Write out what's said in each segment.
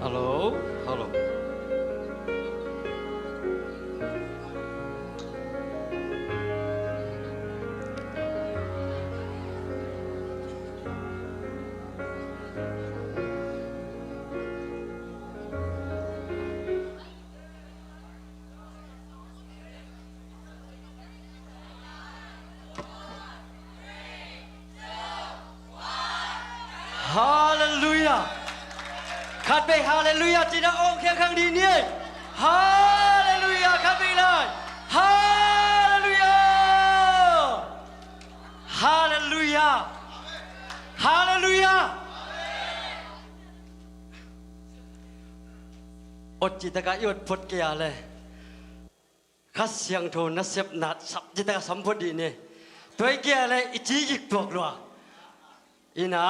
ฮัลโหลฮัลโหลฮาเลลูยาขัดไปฮาเลลูยาจีน่าองค์แค่ครั้งดีนี่ฮาเลลูยาขัดไปเลยฮาเลลูยาฮาเลลูยาฮาเลลูยาอดจิตกะยดพดเกียเลยข้าเสียงโทนนัสเซบนัดสับจิตกะสัมพดีนี่ตัวเกียเลยอิจิกิกตัวกลัวอินา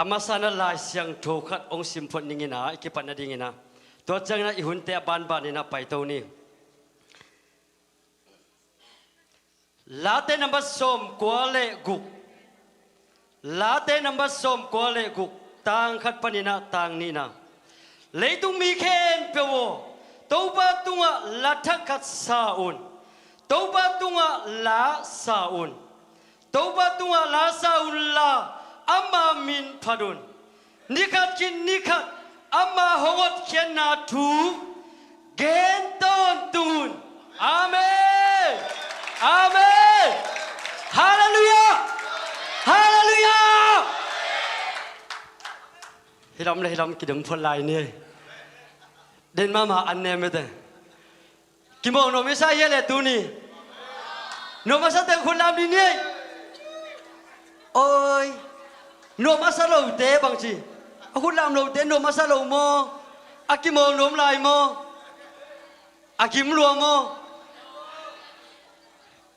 อามาสานาลายเสียงโทขัดองค์สิมพนิงินาอิกิปันนาดิงินาตัวจังนะอิหุนเตะบานบานนี่นะไปตัวนี้ลาเตนัมบัสสมกัวเลกุกลาเตนัมบัสสมกัวเลกุกต่างขัดปนินาต่างนี่นะเลยตุงมีเคนเปวตัวบาตุงะลาทักขัดซาอุนตัวบาตุงะลาซาอุนตัวบาตุงะลาซาอุนลาอามามินพดุนนิคัดกินนิคัดอามาหงดเขียนนาทูเกนต้นตูนอาเมนอาเมนฮาเลลูยาฮาเลลูยาฮิรำเลยฮิรำกิดมพลายนี่เดินมาอันเนมเตกิมองโนมิซาเยเลตูนี่โนมาสเตคุณลามดีนี่โอ้ยโนมาซาโลเตบางทีคุณลามโลเตโนมาซาโลโมอากิมองโนมลายโมอากิมลัวโม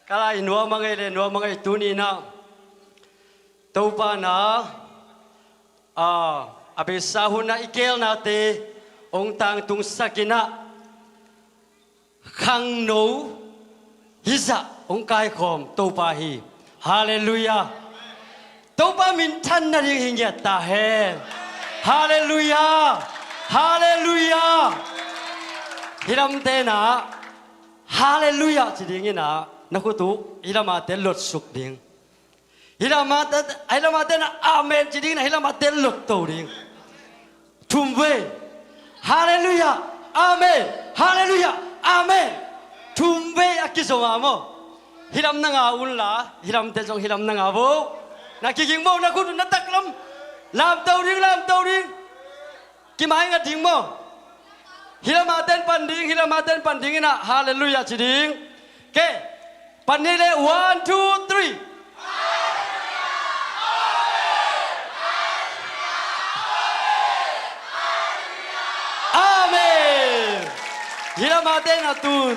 กะลายนัวมังเอเลนัวมังเอตูนีนะตูปานาอาเบสาหุนาอิเกลนาเตองตังตุงสักินะขังโนฮิซาองกายคอมตูปาฮีฮาเลลูยาตัวบ้ามินทันนาดิหิงเกตาเฮฮาเลลูยาฮาเลลูยาฮิรำเตนะฮาเลลูยาจิดิงินะนักตุฮิรำมาเตลดสุกดิงฮิรำมาเตนะอาเมนจิดิงนะฮิรำมาเตลดโตดิงทุ่มเวฮาเลลูยาอาเมนฮาเลลูยาอาเมนทุ่มเวอากิโซมาโมฮิรำนังอาอุลลาฮิรำเตจงฮิรำนังอาโบนักกิงโมนักคุณนักตักลำลามเตาริงลามเตาริงกิมายงัดดิงโมฮิลามาเต้นปันดิงฮิลามาเต้นปันดิงนะฮาเลลูยาจิดิงเกปันนี้เลย one two three อาเมนฮิลามาเต้นนะตุน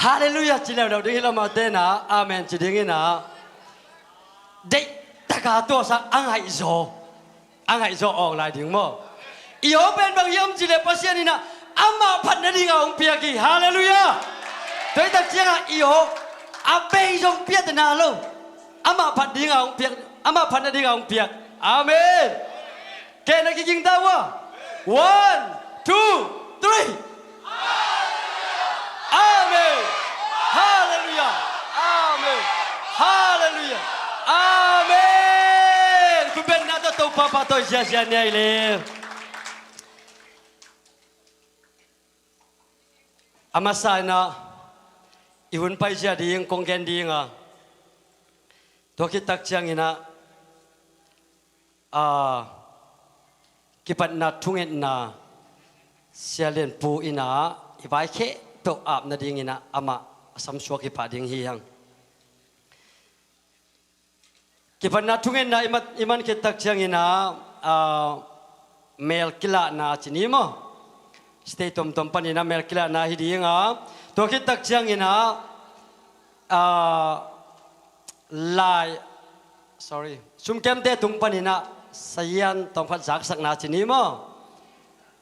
ฮาเลลูยาจิเลวเราดิฮิลามาเต้นนะอาเมนจิดิงนะเด็กตะกาตัวสักอังไห้โซออกลายถึงโมอีโอเป็นบางยามจิเลปัสยานีนะอามาพันนาดิงาองเปียกีฮาเลลูยาโดยตักเจียงอีโออาเบยจงเปียตนาโลอามาพันดิงาองเปียอามาพันนาดิงาองเปียอาเมนเกนักกิงตาวะ one two three อาเมนฮาเลลูยาอาเมนฮาเลลูยาอาเมนคุณเป็นนักตัวปาตัวเสียเนี่ยเลยอามาสานะอีหุ่นไปเสียดีงคงแกนดีงอ่ะตัวคิดตักเชียงอินะกิปันนัดทุ่งเอ็นนาเสียเลียนปูอินะอีไว้แค่ตัวอาบนาดิงอินะอามาสัมชัวกิปัดดิงฮียังกิปันนัดทุ่งเอ็นนาอิมันคิดตักเชียงอินะเมลกิลานาจินีมั้งสเตตอมปันอินะเมลกิลานาฮิดีงอ่ะตัวคิดตักเชียงอินะลายsorry ชุมเกมเตตุงปันอินะสยันต้องพัดจักสักนาจินีมั้ง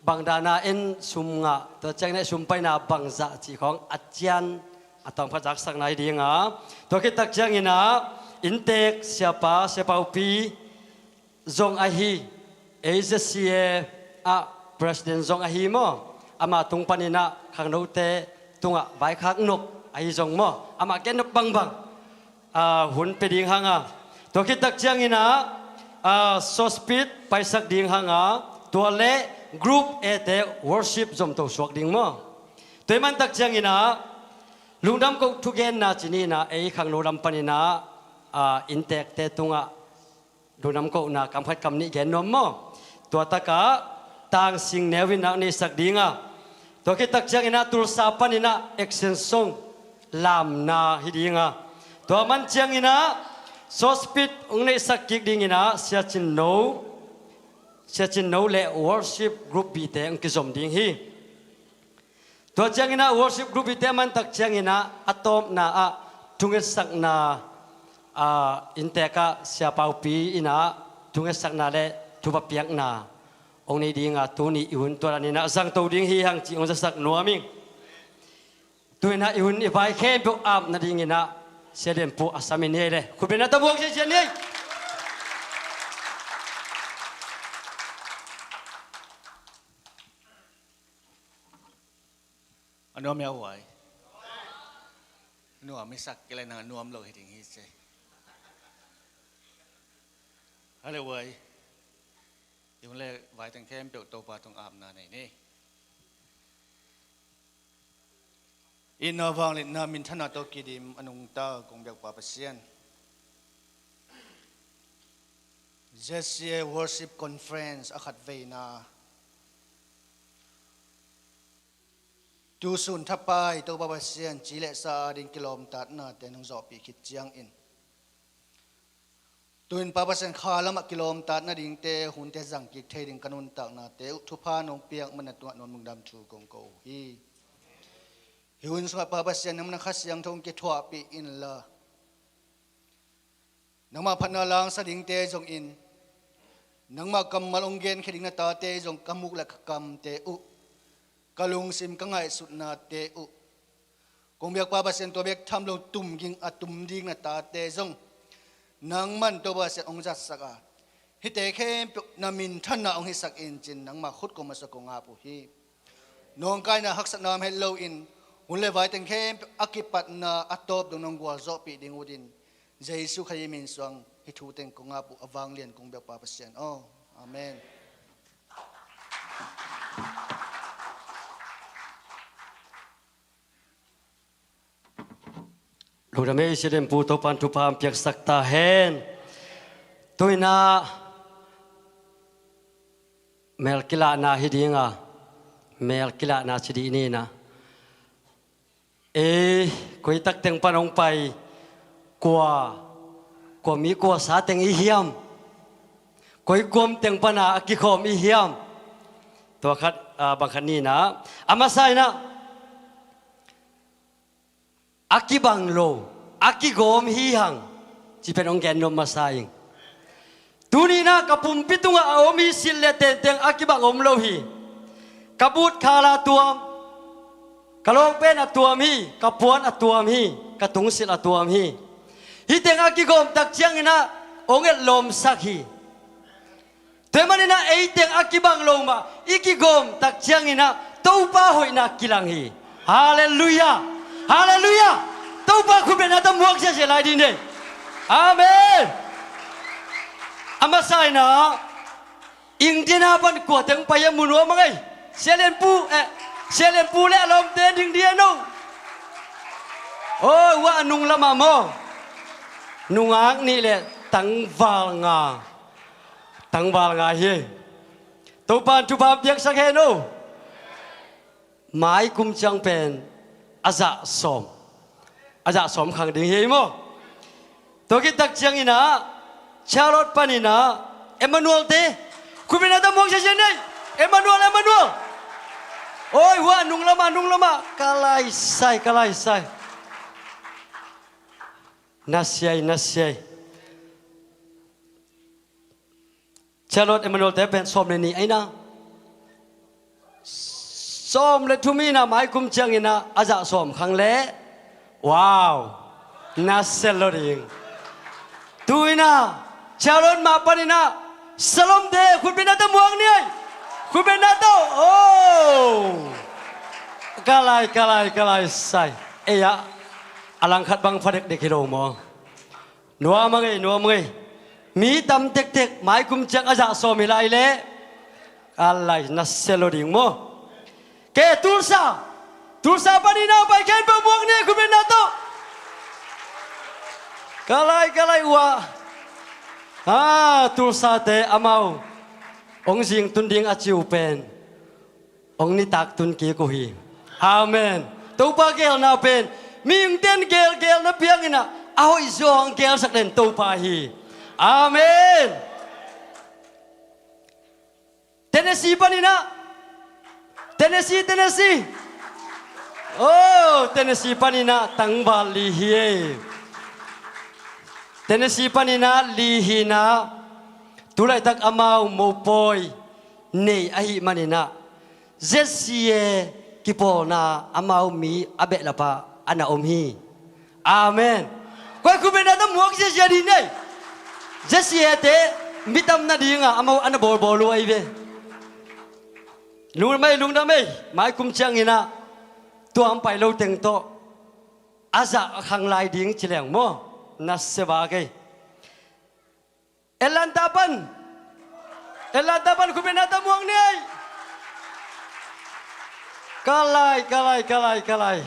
บางดานาเอ็นชุมงะตัวเจ้าเนี่ยชุมไปนาบางจักจีของอาจารย์ต้องพัดจักสักนาฮิดีงอ่ะตัวคิดตักเชียงอินะอินเทกเสียป้าอุปี zong ahi AZCA President zong ahi mo ama tung panina khang no te tunga bai khak nop ahi zong mo ama ken nop bang bang hun pe ding hanga to ki tak chiang ina so speed pai sak ding hanga to le group e te worship zom to suak ding mo toy man tak chiang ina lungdam ko thugen na chini na ei khang no ram panina intek te tunga lungdam ko na kam khat kam ni gen nom mo to taka tang sing nevin na ni sak dinga to ki tak chiang ina tul sa panina action song lam na hidinga to man chiang ina so speed ung nei sak kik ding ina sia chin no le worship group bi te ang ki zom ding hi to chiang ina worship group bi te man tak chiang ina atom na tunget sak na inteka sia pau pi ina tunget sak na le thuba piak na ong nei dinga tu ni iun to ni na sang to ding hi hang chi ong sak nuaming tuina iun i vai khem bu am na ding ina sedem pu asamin he le khubena ta buak se ni nuam ya huai nuamไม่สักอะไรนะnuamเราเห็นอย่างนี้ใช่อะไรเว้ยอยู่เลยไว้ตั้งแค่เปียวโตปาตรงอาบนาไหนนี่อินนวังลินามินธนาโตกิดิมอนุงตากงเบียกปาปเซียนเจสเซีย worship conference อคัดเวนาดูสุนทับไปตัวบาบเซียนจีเลสาดิงกิโลมตัดนาแต่นงจอปีคิดเจียงอินตุนปาปเซียนคาละมักกิโลมตัดนาดิงเตหุ่นเตจังกิกเทดิงกันุนตักนาเตอุทุพานงเปียกมันตัวนนมุงดำชูกงโกฮีหุ่นสมัยปาปเซียนน้ำนักขัดเสียงทงกิทัวปีอินละนังมาพันนาลังสดิงเตจงอินนังมากำมาลงเกนเขดิงนาตาเตจงกำมุกและกำเตอุกะลุงซิมกังไงสุดนาเตอุกงเบียกปาบาเซนตัวเบียกทำลงตุ่มยิงตุ่มดิงนาตาเตจงนังมันตัวบาเซนองจัดสักฮิเตเข้มนามินท่านนาองฮิสักอินจินนังมาขุดกมาสกงอาปุฮีน้องกายนาฮักษนามเฮลโลอินหุ่นเลวายตังเข้มอักิปัตนาอัตโตบดงนงกัวโซปีดิงอุดินเจสุขยิมินสวงฮิทูเต็งกงอาปุอวังเลียนกงเบียกปาบาเซนโอ้อาเมนลูกดำเนินเสด็จปูโตปันทุพามเปียกสักตาเฮนตุยนาเมลกิลานาฮิดิงาเมลกิลานาชิดีนี่นะคุยตักเต็งปนองไปกว่ามีกว่าสาเต็งอีเฮียมคุยกวมเต็งปนากิคอมอีเฮียมตัวขัดบางคันนี้นะอามาไซนะอากิบังโลอากิโกมฮีหังจีเป็นองแกนนมมาไซงตูนี้นะกับปุ่มปิตุงอาอมีสิเลเตเตงอากิบังอมโลฮีกับบุตรคาลาตัวมกะโลกเป็นตัวมีกับพวนตัวมีกับตุงสิลตัวมีฮีเตงอากิโกมตักเชียงนะองเอลมสักฮีแต่มันนะไอเตงอากิบังโลมาอีกิโกมตักเชียงนะตู้ป้าหอยนักกิลังฮีฮาเลลูยาฮาเลลูยาตู้ป้าคุณเป็นนักมวกเสียหลายดินเดอาเมนอามาไซนะอิงที่น่าปันกวดถึงไปยมุนวมั้งไงเซเลนปูและลมเต้นถึงเดียนูโอ้ว่านุงละมาโมนุงอักนี่แหละตั้งวาลงาเฮตู้ป้าทุบาเปียกสักเฮนูหมายกุมจังเป็นอาจารย์สมขังดิ่งเฮโมตัวกิตักจังอินะชาลอตปานินะเอมานูเอลเตคุณเป็นนักมองเช่นนี้เอมานูเอลโอ้ยว่านุงละมากะไลไซนัสยัยชาลอตเอมานูเอลเตเป็นสมในนี้ไอ้นะสมเลยทุมีนะหมายกุมจังอินะอาจารย์สมขังเล่ว้าวนัสเซลล์ดิงตุยนะชาลอนมาปนินะ Salam de kun benato muang ni kun benato kalai sai ya alang khat bang phadek de kilo mo nuwa mangai mi tam tek mai kum chak aja so mi lai le kalai na selo ding mo ke tulsa panina pai ken pa muang ni kun benato kalai wa tulsa te amau ong jing tun ding achiu pen ong ni tak tun ki ko hi amen to pa gel na pen ming ten gel na piang ina ahoi zong gel sak den to pa hi amen Tennessee panina Tennessee Tennessee panina tangbal li hi Tennessee panina lihina tulai tak amau mopoi nei ahi manina Jessie kipona amau mi abe lapa ana omhi amen koi kubena tam muak je jadi nei Jessie te mitam na dinga amau ana bol lu ai ve lung da mai kum chang ina tu am pai lo teng to aza khang lai ding chileng mo na sebagai Elantapan kubenata muang ni kalai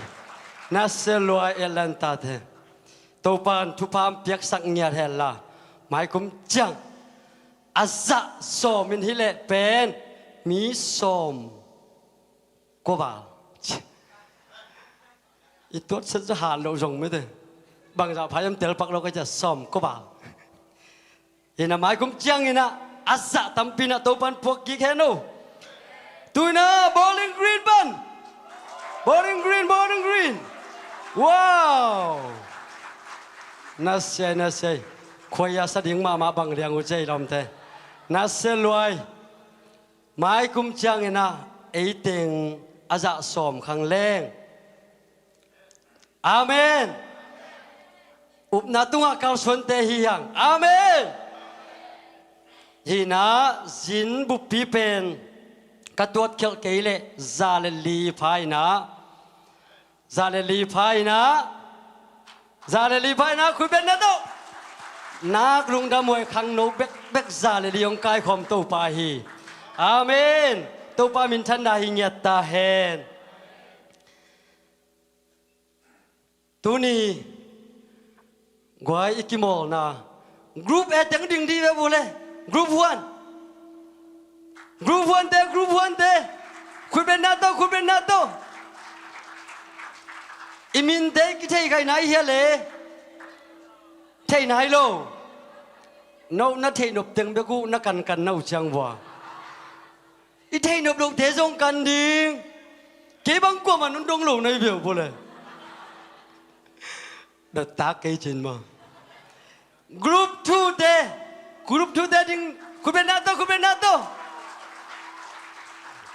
na selua elantate topan tupam piak sak ngiat hela mai kum chang azza som min hile pen mi som koba itu saja hal lo rong me de bằng dạo phải em tel pak lo cái chả som có bảo ina mai cũng chang ina asa tampina topan pok ki heno tuina bowling green wow nase khoya sa ding ma bang liang u chei lom te nase luai mai cũng chang ina ei teng aza som khang leng amen upna tunga kal sonte hiang amen hina zin bupi pen katuat khel keile zaleli phaina khuben na to nak lung da moi khang no bek zaleli ong kai khom to pa hi amen to pa min than da hi nyat ta hen tuni Guai ikimol na group teng ding di bole group 1 te kubenato imin te ki thei kai nai hele thei nai lo no na thei nop teng be ku na kan nau chang wa i thei nop dong te jong kan ding ke bang ko man dong lo nai biểu bole đợt ta cây trên mà group 2 te ding kubenato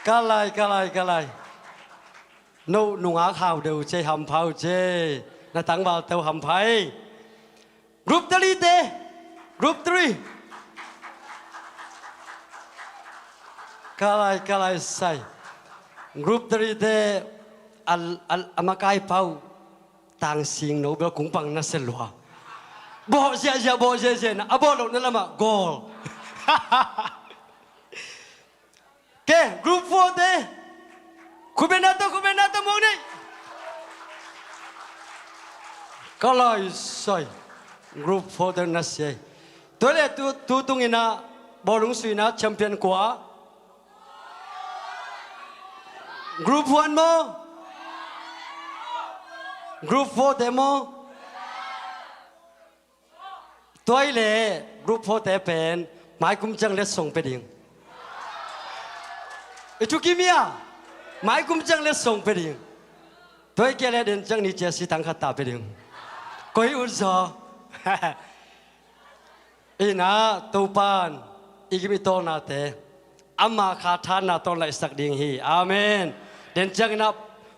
kalai no nunga khao đều chơi hầm phao chơi na tăng vào tàu hầm phai group 3 kalai sai group 3 te amakai phao tang sing no bel kung pang na selwa bo je na abo lo na lama goal ke group 4 te kubenato mo ni kalai sai group 4 te na se tole tu tungina bolung suina champion kwa group 1 mo Group 4 demo Tôi lệ Group 4 tế bền Mai cũng chẳng lết sống bê đình Chú kì mìa Mai cũng chẳng lết sống bê đình Tôi kê lệ đến chẳng ní chế sĩ tăng khát tạ bê đình Có ý út gió Ý ná tâu bàn Ý kì mì tô nà tế Amma khá thán nà tôn lại sắc đình hì Amen Đến chẳng nà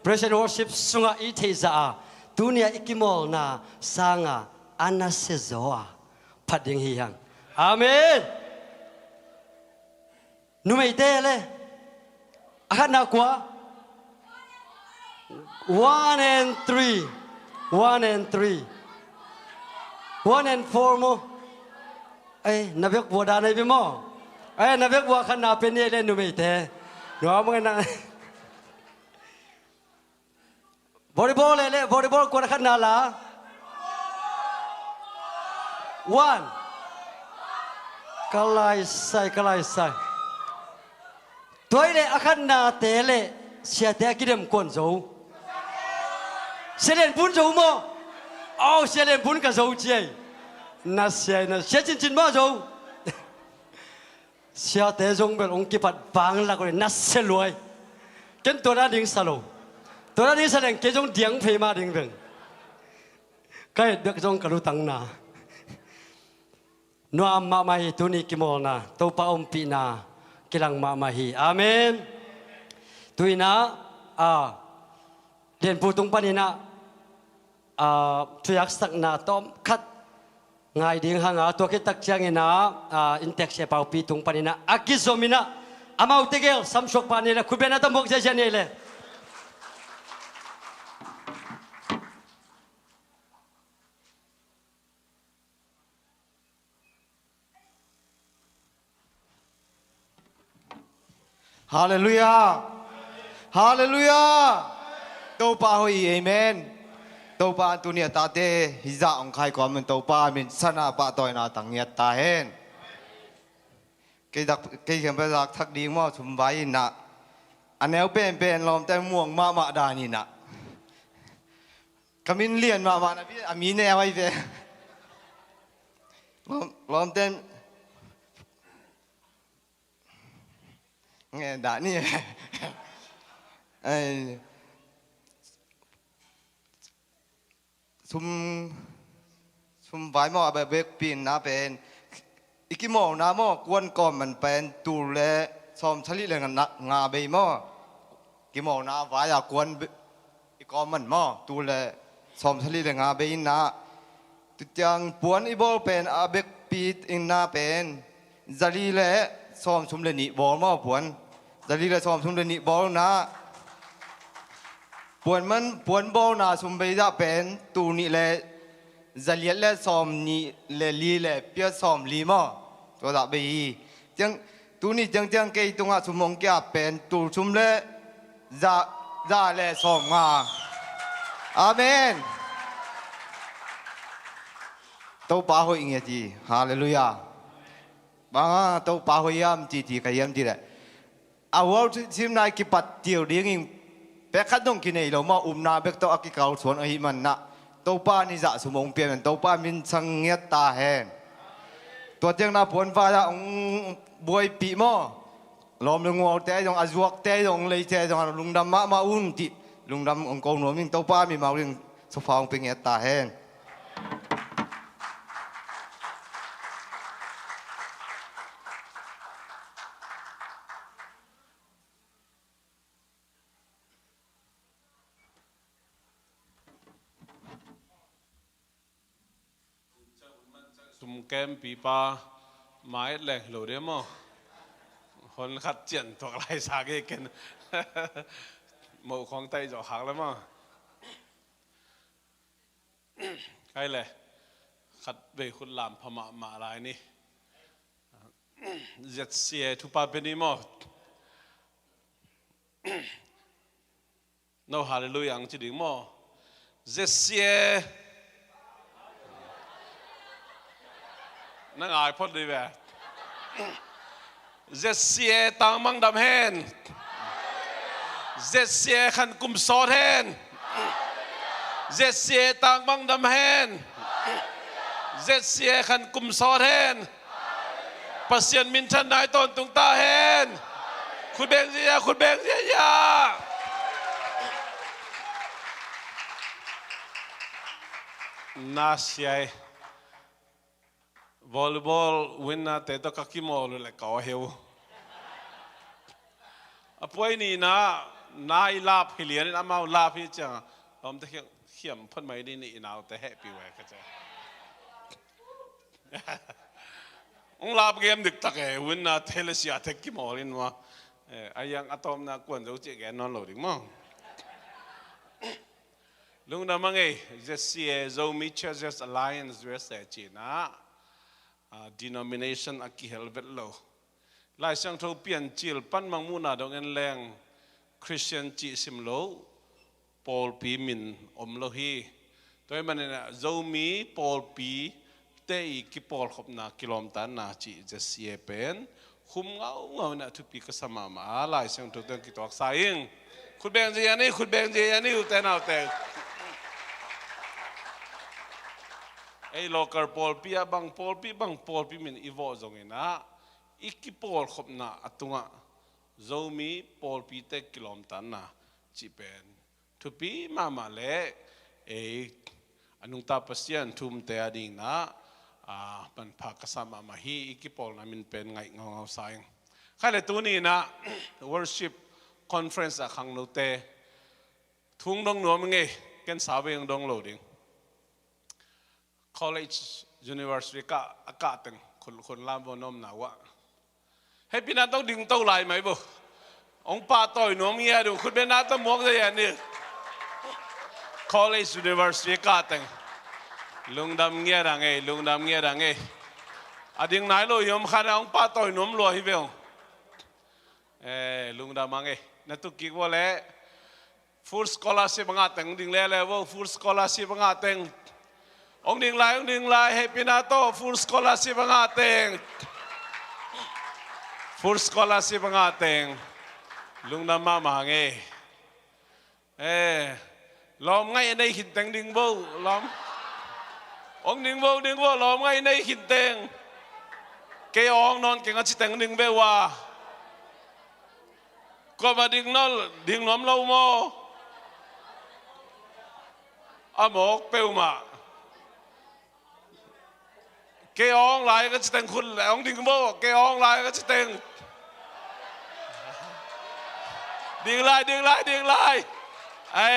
Praise and worship sunga ite za dunia ikimol na sanga anasezoa pading hiyang amen nu mei te le akhat na kwa 1 and 3 1 and 3 1 and 4 mo ai na bek bua da nei bi mo ai na bek bua khan na pe ne le nu mei te nu am ngan na volleyball le volleyball ko khan na la 1 kalai sai toile akhan na te le sia te kidem kon zo se len pun zo mo au se len pun ka zo chie na sia chin mo zo sia te zong bel ong ki pat bang la ko na se loi ken to na ding salo to na ding sa len ke zong diang phe ma ding beng kai bek zong ka lu tang na no amma mai tu ni ki mo na to pa om pi na kilang ma mahi amen tuina den putung panina tuyak sak na tom khat ngai ding hanga to ke tak chiang ina intek se pau pi tung panina akizomina amau tegel samsok panina khubena ta mok ja ne le Hallelujah. Hallelujah. Tâu pa hoi amen. Tâu pa tu nia ta te hiza ong khai ko men tâu pa min sana pa toy na tang nia ta hen. Cái hiện bây giờ thắc đi mà chúng vay nè. Anh éo bên lom tay muông mà đà ni nè. Kamin liền mà na biết amin nè vay về. Lom tên nghe đã nè. Sum vay mà bè bê pin na bên. Ý kì mò na mò quân còn mình bên tù lệ xóm chali lệ ngà bê mò. Kì mò na vay à quân ý còn mình mò tù lệ xóm chali lệ ngà bê na. Tụi chàng buồn ý bố bên à bê pít in na bên. Zali lệ xóm xum lệ nị bó mò buồn. Zali lệ xóm xum lệ nị bó na. Buồn bó na xum bê ra bên tù nị lệ. Zaliet le som ni le li le pia som li mo to da be jang tu ni jang ke tunga sumong kya pen tu sum le za le som nga amen to pa ho inge ji hallelujah ba to pa ho yam ji ka yam ji le a wo sim nai ki pat tiu ding in pe khat dong ki nei lo ma na bek to akikal suan a hi man na tâu pa ni dạ sum ong pian tâu pa min sang nghe ta hen tua tiếng na puan va ra ông buai pi mo lom lung ngol te jong azuak te jong lei te jong lung dam ma un ti lung dam ong kong no min tâu pa mi mau ring so fa ong pe nghe ta hen Sum kem pi pa mai leng lo de mo hon khat chien tok lai sa ge ken mo khong tai jo hak la mo kai le khat ve khut lam phama ma lai ni jet sie tu pa pe ni mo no hallelujah ang chi ding mo jet sieนั่งอายพอดีแบบเจสเซียตังมังดำเฮนเจสเซียขันกุมซอดเฮนเจสเซียตังมังดำเฮนเจสเซียขันกุมซอดเฮนปัสเซียนมินชันนายตอนตุงตาเฮนคุณเบงเซียคุณเบงเซียยาน่าเสียvolleyball winna te to kakimo lu le ka heu apoi ni na nai lap hilian amau lap hi cha lom te khiam phon mai ni naw te happy we ka cha องลาบเกมดึกตะเกวินนาเทเลเซียเทกิมอลินวะไอยังอะตอมนากวนเราเจแกนอนโหลดิมั้งลุงดามังเอจะเสีย Zomi Churches Alliance เวสเจีนะ denomination อักขิเฮลเวตโลลายช่างทูเปลี่ยนจิลปั้นมังมูนาดงเงินแรงคริสเตียนจีซิมโลปอลปีมินอมโลฮีตัวมันเนี่ย Zomi ปอลปีเตอีกิปอลขบนากิโลมตันนาจีจะเสียเป็นคุมเงาเนี่ยทุกปีก็สมามาลายช่างทูเดินกิตอกสายงคุณแบงเจียนี่คุณแบงเจียนี่อยู่แต่เอาแต่ไอ้โลกาปอลปีบังปอลปีมินอีโวจงเงินะอีกิปอลขบนาอัตุงะ Zomi ปอลปีเตกิโลมตันนาจีเป็นทุกปีมาเล่ไอ้อนุตาปัสยันทุ่มเตอดิ่งนะมันพากษามาฮีอีกิปอลนั้นมันเป็นไงเงาสายใครเลยตัวนี้นะ worship conference อะครั้งนู้นเตทุ่งดงหนัวมึงไงกันสาวเองดงโหลดิ่ง college university ก็อากาศตึงคนลามบนนมหนาวะให้พี่นัทต้องดึงเต้าไหลไหมบุองป้าต่อยหนัวเมียดูคุณเป็นนัทต้องมองได้ยังนี่ college university ก็ตึงลุงดำเงี้ยดังไงอดีตนายloยมขันองป้าต่อยหนุ่มรวยเบลลุงดำมังไงนั่นตุกิกว่าเล่ full scholarship งาแต่งดิ่งเล่เลยว่า full scholarship งาแต่งองดิ่งไล่ให้พี่นาโต้ full scholarship งาแต่ง full scholarship งาแต่งลุงดำมาไงล้อมไงในหินแต่งดิ่งโบล้อมองดิ่งโบล้อมไงในหินแต่งเกยองนอนเก่งอาชิแต่งดิ่งเบว่าก็มาดิ่งนอนดิ่งน้อมเล่าโมอาหมกเปลมาเกยองลายก็จะแต่งคุณแล้วดิ่งโบเกยองลายก็จะแต่งดิ่งลายไอ้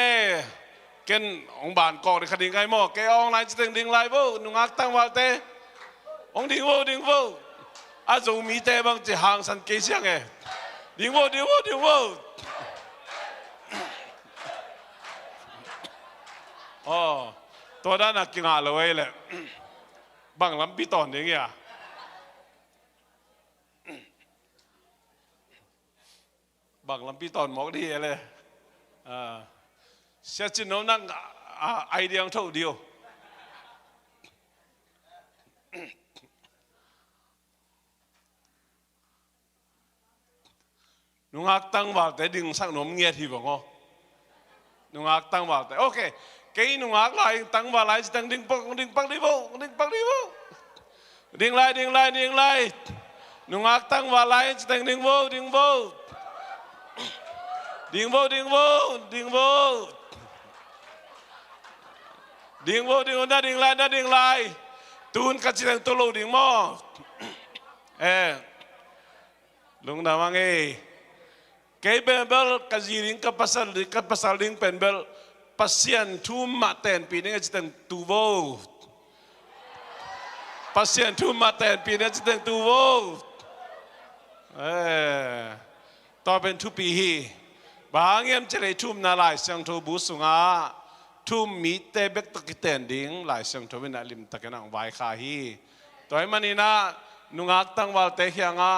เกินองบานกอกในคดีไงโมเกยองลายจะแต่งดิ่งลายโบนุ่งอักตั้งว่าเตองดิ่งโบอาจจะมีแต่บางจะห่างสันเกษียงไงดิ่งโบอ๋อตัวด้านนักกินอะไรไว้แหละบางลำปีตอนอย่างเงี้ยบางลำปีตอนหมอกดีเลยเสียจินน้องนั่งไอเดียเท่าเดียวนุ่งอักตั้งว่าแต่ดึงสักหนมเงียที่บอกว่านุ่งอักตั้งว่าแต่โอเคเกย์นุ่งอักลายตั้งว่าลายจะตั้งดึงปักดิบดึงลายนุ่งอักตั้งว่าลายจะตั้งดึงโบดึงลายตูนกัดจะตั้งตัวโลดึงหม้อลุงดามังเอเกย์เบลกัจจิริงกับภาษาลิงเป็นเบลpasien tu maten pini ngajiteng tuvo pasien tu maten pini ngajiteng tuvo ต่อเป็นทุปีฮีบางเยี่ยมจะได้ทุ่มนาลายเสียงโทบุสุงาทุ่มมีเตเบกตะกิเตนดิ้งลายเสียงโทวินาลิมตะกันangไว้ขาฮีต่อให้มันนี่นะนุงอักตั้งวัลเตเฮียงา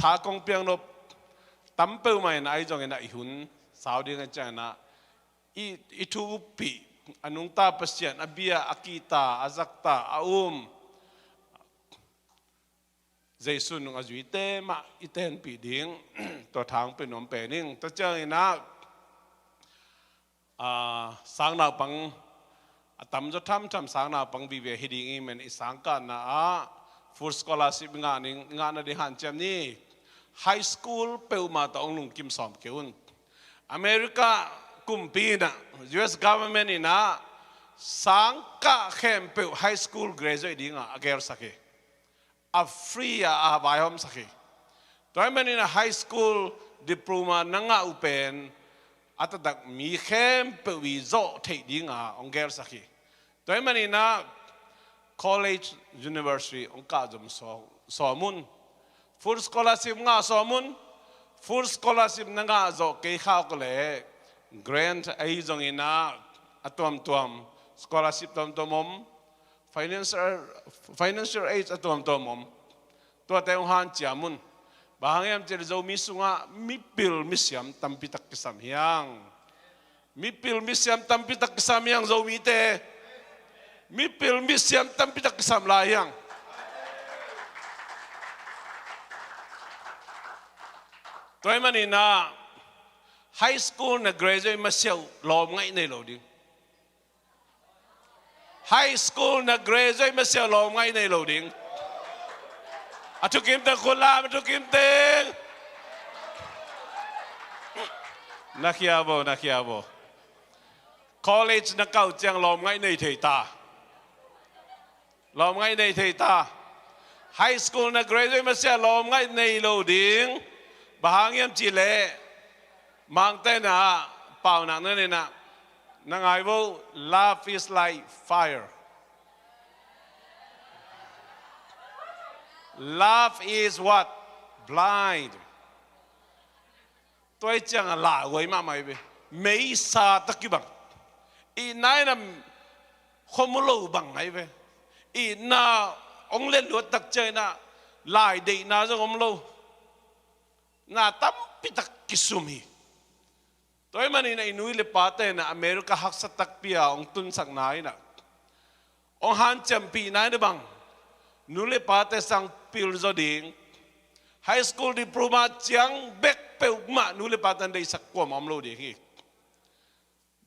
ทากงเปียงนบตั้มเปิลไม่นะไอจงเงินไอหุ่นสาวดิ้งกันจังนะitu upi anung ta pasien abia akita azakta aum Jaisun nung ajuite ma iten pi ding to thang pe nom pe ning to chang ina sang na pang atam jo tham sang na pang bi ve hiding i men isang ka na full scholarship nga na de han cham ni high school pe ma ta ong lung kim som keun America kumpina US government ina sangka kempe high school graduate dinga ager sake a free a bayom sake toy man ina high school diploma nanga upen atadak mi kempe wi zo thei dinga onger sake toy man ina college university ong ka jom so mun full scholarship nga so mun full scholarship na nga zo ke khaw ko le grant ai jong ina atom scholarship tom financial aid atom to te ong han chamun bahangem cher zo mi sunga mi pil mi siam tampi tak kisam hiang mi pil mi siam tampi tak kisam hiang zo mi te mi pil mi siam tampi tak kisam la hiang toy manina high school na graduate ma siau lom ngai nei lo ding high school na graduate ma siau lom ngai nei lo ding atukim te kula atukim te nakiabo college na kau chang lom ngai nei thei ta lom ngai nei thei ta high school na graduate ma siau lom ngai nei lo ding bahangem chi le mang te na pau nang ne na nangai bo love is like fire. Love is what? Blind. Tôi chẳng là lạ với mà mày về mấy xa tất kỳ bằng ý nãy là không có lâu bằng ấy về ý na ông lên luật đặc chơi na lại để na cho ông lâu na tâm bị tắc kỳ sumi tôi mà này nuôi le pate na America hắc sát tắc bia ông tuân sang nãy na ông han chăm pi nãy được bằng nuôi le pate sang pil zo ding high school diploma chiang bek pe ma nuôi le pate đây sắc qua mắm lâu đi hi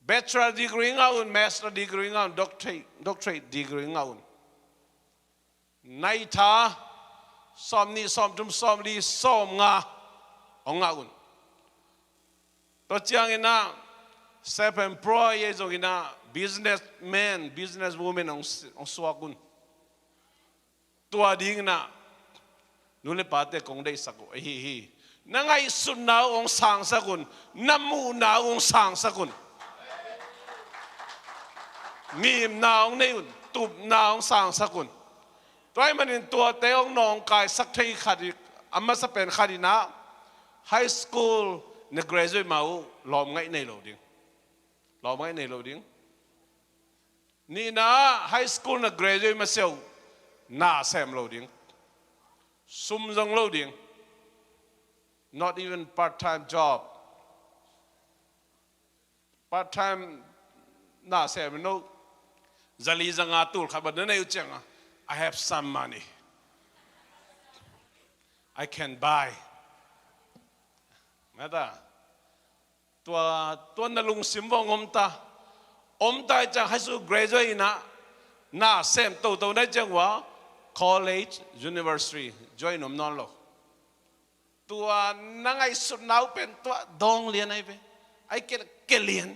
bachelor degree ngaun master degree ngaun doctorate degree ngaun nay tha som ni som tum som li som nga ông ngaun to chiang ina self-employed zo ina businessman businesswoman ông suakun tua ding na nule pate kong dei sako hi nangai sun na ông sang sakun namu na ông sang sakun mim na ông nei tup na ông sang sakun toy manin tua te ông nong kai sak thei khadi amma sa pen khadi na high school na graduate mau lom ngai nei lo ding ni na high school na graduate ma sel na sem lo ding sum jong lo ding not even part-time job part-time na sem no zali zanga tul khabar na yu changa I have some money I can buy mata tua na lung simbo om ta chang high school graduate na sem to na chang wa college university join non lo tua nangai sut nau pen tua dong lian ai ve ai ke lian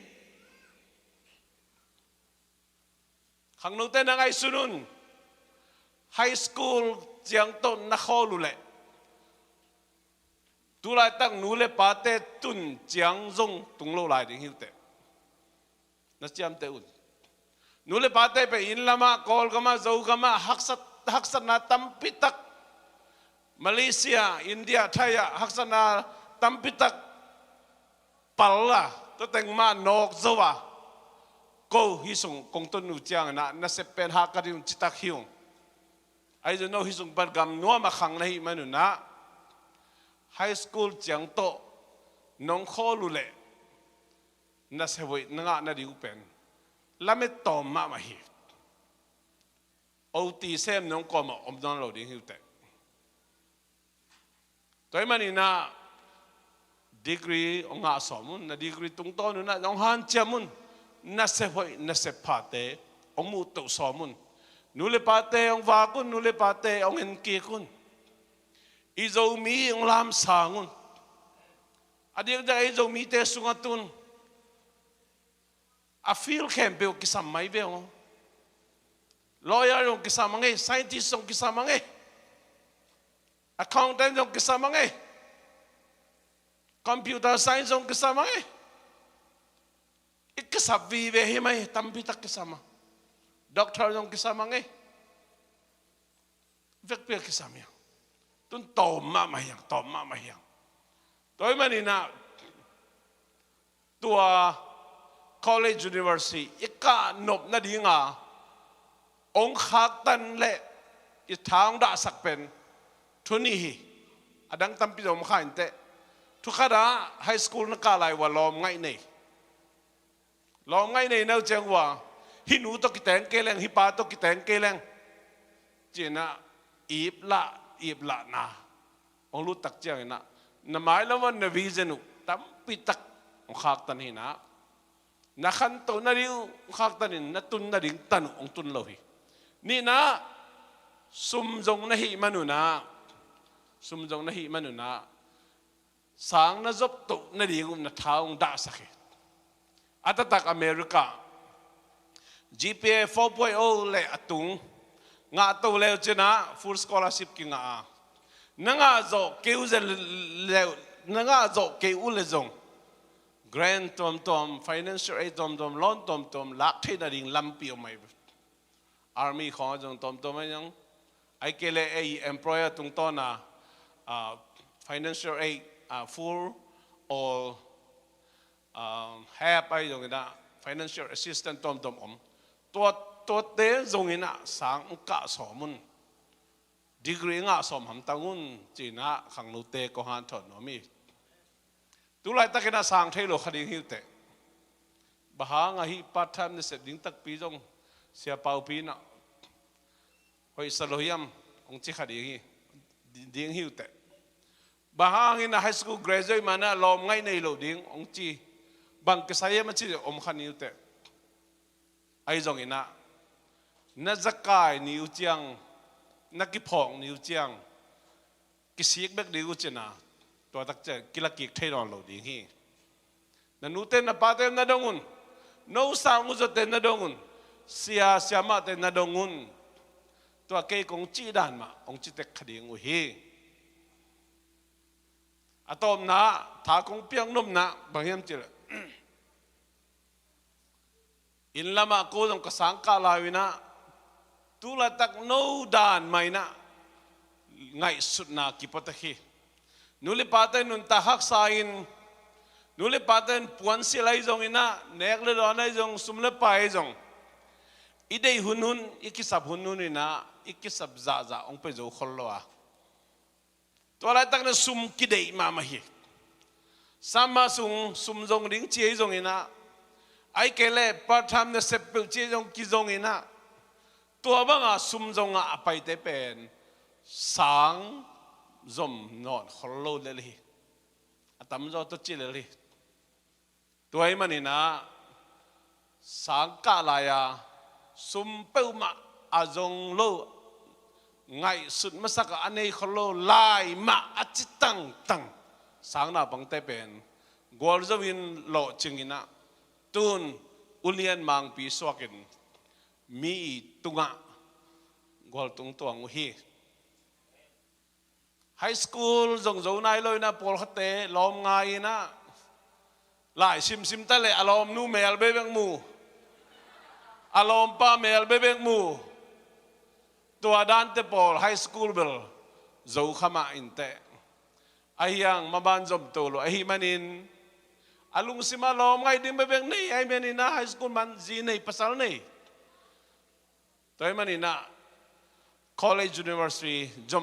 khang no te nangai sunun high school chiang to na kholu le tu lai tak nu le pa te tun chiang zong tung lo lai ding hiu te na chiam te un nu le pa te pe in lama kol kama zo kama haksat na tampitak Malaysia India Thailand haksat na tampitak palla to teng ma nok zowa ko hi sung kong ton nu chiang na sepen ha ka rim chitak hiung I don't know hi sung par gam no ma khang na hi manu na high school chiang to nong kholu le na se voi nga na di upen lame tom ma hi OT sem nong ko ma om don lo ding hiu te toy mani na degree onga somun na degree tung to nu na ong han chamun na se voi na se pate ong mu to somun nu le pate ong va kun nu le pate ong en ki kun izo mi ong lam sangun adir da izo mi te sungatun a feel camp ki samai be ong lawyer ong ki samange scientist ong ki samange accountant ong ki samange computer science ong ki samange ikasab vive hi mai tampi tak ki sama doctor ong ki samange เวกเปียกิสามีตุนโตมาไม่ยังโตมาไม่ยังตัวมันนี่นะตัว college university อีกการนบนาดีงาองค์ขักตันเละอีทางด่าสักเป็นทุนี่อดังตั้มพิจารณาขันเตทุกขณะไฮสคูลนักการว่าลอมไงนี่ลอมไงนี่เนาจังว่าฮินูตกิแตงเกลังฮิปาตกิแตงเกลังเจนะอีบละนะองรู้ตักเจียงนะนหมายแล้วว่านวิจนุตั้มปิตักองขักตันหินะนักขันโตนาริวขักตันหินนัตุนนาริงตันองตุนโลหินี่นะสุมจงนะฮิมนุนะสุมจงนะฮิมนุนะสังนะจบตุนาริงนะท้าองด่าสักอัตตักอเมริกา GPA 4.0 le atung nga to le chena full scholarship ki nga nanga zo keuze le nanga zo keu le zong grant tom financial aid tom loan tom lak the na ding lampi o mai army kho jong tom yang ai kele ai employer tung to na financial aid full or help ai jong da financial assistance tom omตัวเตะจงอินะสังกะสอมุนดีกรีงะสอมหำตังุนจีน่าขังนูเตก็หันถอนนมีตุไลตะกินะสังเทโลคดีหิวเตบะหางะฮิปัตทันเสดิงตักปีจงเสียเป่าปีนะหอยสโลยมองจิคดีหิดิงหิวเตบะหางอินะไฮสคูลเกรดมานะลอมไงในโลดิงองจีบังกษายมันจีอมขันหิวเตไอ้จงอินะนักจักรนิวเจียงนักกิพองนิวเจียงกิสิกเบกดิวเจนะตัวตักเจกิลกิกเทนอนโลดีฮีนันนูเตนนับปาเตนนัดงุนโนสามุจเตนนัดงุนเสียมาเตนนัดงุนตัวเกยกงจีดานมาองจิเตคดีงุฮีอะตอมนะถ้ากงเปียงนุ่มนะบางยามจิละอินละมาโกดงกสังกาลาวินะตุลาตักโนดานไม่นะไงสุดนากิปตะคีนุลิปาเตนุนตาฮักสาอินนุลิปาเตนปวนสิไลจงอินะเนกเลดอนไอจงสุมเลปายจงอีเดยหุนุนอีกิสับหุนุนอินะอีกิสับจ่าองไปโจขลลัวตัวอะไรตักนั้นสุมกิเดยมามาฮีสามมาสุมจงริงเจียจงอินะไอ้เกลเลปาร์ทามเนเซปเปิลเจียจงกิจงอินะตัวบ้างสุมจงไปเตเป็นสังจมนอนขลุ่ยเลยอาตมาจะตัวจิเลยตัวไอ้มันนี่นะสังกาลายาสุมเปิลมาอาจงโลไงสุดมาสักอันนี้ขลุ่ยลายมาอาจิตังสังน่ะบังเตเป็นกอลจวินโลจิงอินะตุนอุเลียนมังปีสวกินมีตุงะกอลตุงตัวงูฮีไฮสคูลจงโจนายเลยนะพอลขัดเตะลอมไงนะหลายซิมตะเลอารมณ์นูเมลเบเบงมูอารมณ์ป้าเมลเบเบงมูตัวด้านเตพอลไฮสคูลเบลโจขมาอินเตไอ้ยังมาบ้านจมตัวloไอ้ฮิมันินอลุงสิมาลอมไงดิมเบเบงนี่ไอ้เมนินะไฮสคูลมันจีนี่ภาษานี่ตัวไอ้มันนี่นะ college university จ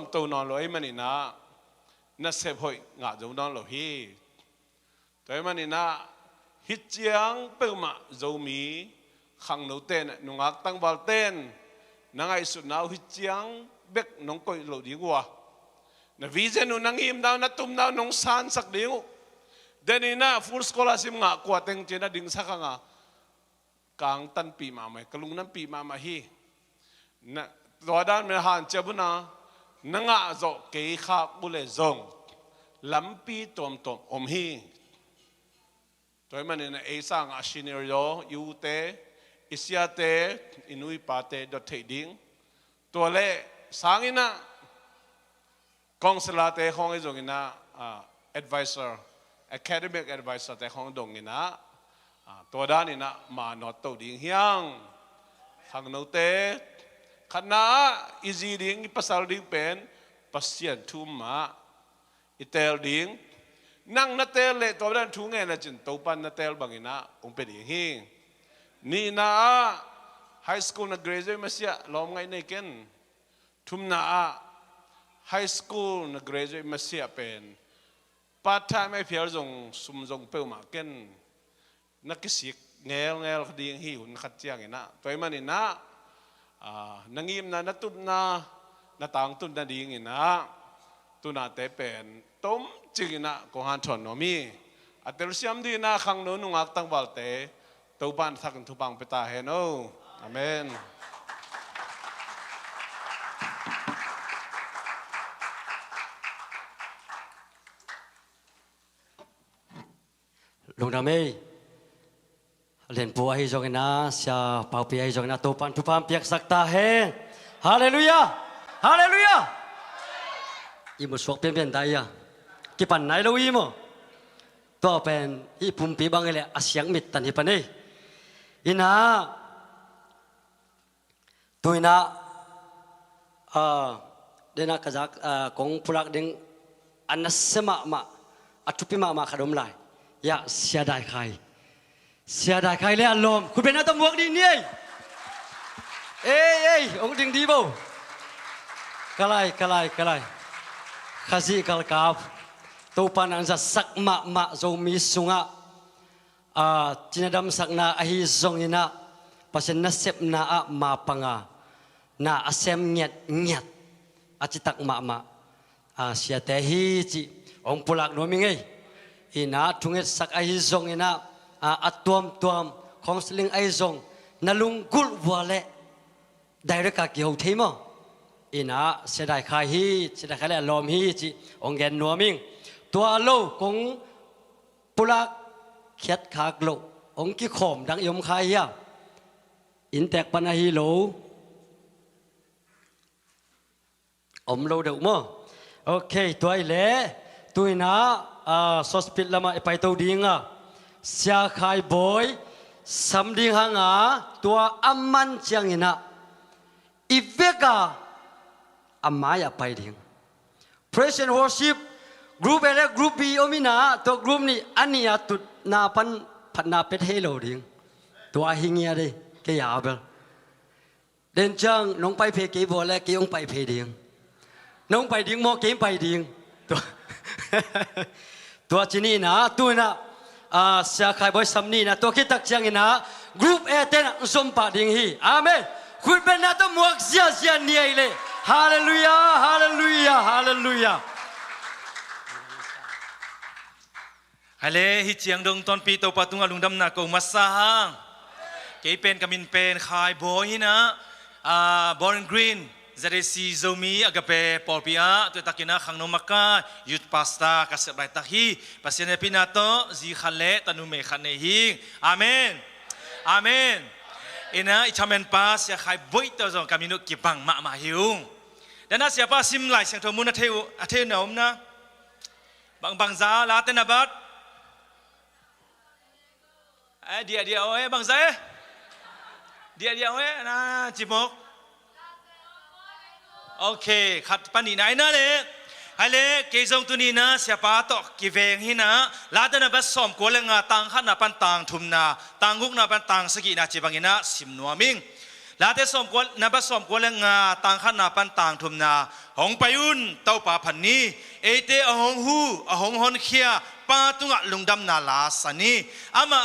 มตัวนอนloไอ้มันนี่นะนักเสพหอยงาจงนอนloฮีตัวไอ้มันนี่นะฮิตเจียงเปิลมาจงมีขังนูเต้นนุ่งอักตั้งบอลเต้นนังไอสุดนาวฮิตเจียงเบกน้องก้อยloดีกว่านะวิเจนุนังอิมดาวนัตุมดาวน้องซานสักดีงูเดนี่นะ full scholarship งากว่าเต็งเจนะดิ่งสักงากางตันปีมาไหมกลุงนั้นปีมาฮีนะตัวด้านเมื่อหันเจ้าบุญนะนังอาโจเกยขาบุเลจงลำปีตอมอมฮีตัวมันเนี่ยเอซังอาชินิโรยูเตอิสยาเตอินุยปาเตดอทเทดิ้งตัวเล่สังอินะกองสลาเตของไอ้จงอินะadvisor academic advisor แต่ของดงอินะตัวด้านอินะมานอตตัวดิ้งเฮียงขังโนเต ขณะอิจีดิ้งภาษาดิ้งเป็นปัสเซียนทุ่มมาอิเตลดิ้งนั่งนัดเตลเละตัวนั้นทุ่งเงินนะจินตัวปันนัดเตลบางอินะองเป็นอย่างนี้นี่นะไฮสคูลนักเรียนมาเสียลอมไงในเกนทุ่มนะไฮสคูลนักเรียนมาเสียเป็นพาร์ทไทม์ไม่เพียงส่งสุ่มส่งเปลวมาเกนนักกิสิกเงลคดีอย่างนี้หุ่นขัดเจียงอินะตัวมันอินะนังยิมนะนัตุนนะนัต่างตุนนะดีอย่างนะตุนนะเตเป็นต้มจิงนะกหันชนโนมีอัตเตอร์เซียมดีนะขังโนนุงักตั้งบาลเตตัวบ้านทักทุบังเปตาเฮโนอาเมนลุงดำเอ้เรียนปัวให้จงนะเสียเป่าเปียให้จงนะตัวปันทุพามเปียกสักตาเฮฮาเลลูยาฮาเลลูยาอีมุสวกเปลี่ยนได้ยะกี่ปันไหนเราอีโมตัวเป็นอีปุ่มปีบางเลยอาเสียงมิดตันที่ปันนี่อินะตัวอินะเดนักจักกงpurak ding anas semak mak atupi makขนมลายอยากเสียดายใครเสียดายใครเลยอารมณ์คุณเป็นนักตำรวจดีนี่เอ้ยองค์ดึงดีบ่กะไลข้าซีกัลกาบตัวปานันจะสักมาโจมีสุงะจินดำสักนาอหิจงอินะปัจจันนัสเซปนาอะมาปังานาอาเซมเงียดอาจิตักมาเสียแต่ฮีจิองค์ปุลักโนมิงเออินะทุงเอสักอหิจงอินะอัตวมของสลิงอหิจงนาลุงกุลวัวเล่ได้เรื่องกี่หัวเทมอินะเสียดายใครฮีเสียดายใครเลยลมฮีจิองค์แกนโนมิงตัวโลของปุลักเขียดขากโลองค์กี่ขมดังยมใครยะอินแตกปัญหาฮีโลอมโลเดือดมั้งโอเคตัวเล่ตัวน่ะสอสปิดละมาไปตัวดิ้งเสียขายบอยสำดิ้งหางตัวอามันจังอินะอีเวกาอามาอย่าไปดิ้ง Praise and Worship กรุ๊ปเอเกรุ๊ปบีโอมินาตัวกรุ๊ปนี้อันนี้ตุดนาพันพันนาเป็ดเฮโลดิ้งตัวหิงเงียเลยแกยาเบลเดินจังน้องไปเพกี่บัวแล้วกี่องไปเพดิ้งน้องไปดิ้งโมกี่ไปดิ้งตัวจีนี่นะตัวน่ะเสียขายบอยซัมนี่นะตัวคิดตักเชียงนะกรุ๊ปเอเต้นสมปาดิ้งฮีอาเมนคุณเป็นนักตัวหมวกเสียเนี่ยเลยฮาเลลูยาฮาเลลูยาฮาเลลูยาฮัลโหลฮิเจียงดงตอนปีโตปะตุงอลุงดำนาโกมาสางเกี่ยเป็นกามินเป็นขายบอยนะบอลกรีนจะได้ซีโซมีอากาเปปอลปิอาตัวตะกินะขังนมักกายุดพาสต้ากัสเซบไรตักฮีปัสยาเนปินาโตจีขันเลตันุเมขันเนฮิงอาเมนอาเมนอินะอิชาเมนปาสยาขายบอยตัวจงกามินุกิบังมาฮิวดังนั้นเสียป้าซิมไลเสียงทมุนเทวนาอมนะบางซาลาเตนบัดdia oe bang saya dia oe na cimok oke khat pani nai na le hale ke jong tu ni na siapa to ki veng hi na la ta na ba som ko le nga tang khat na pan tang thum na tang guk na pan tang sagi na chibangina sim nuaming la te som ko na ba som ko le nga tang khat na pan tang thum na hong payun tau pa phan ni e te ahong hu ahong hon khia pa tunga lungdam na la sani ama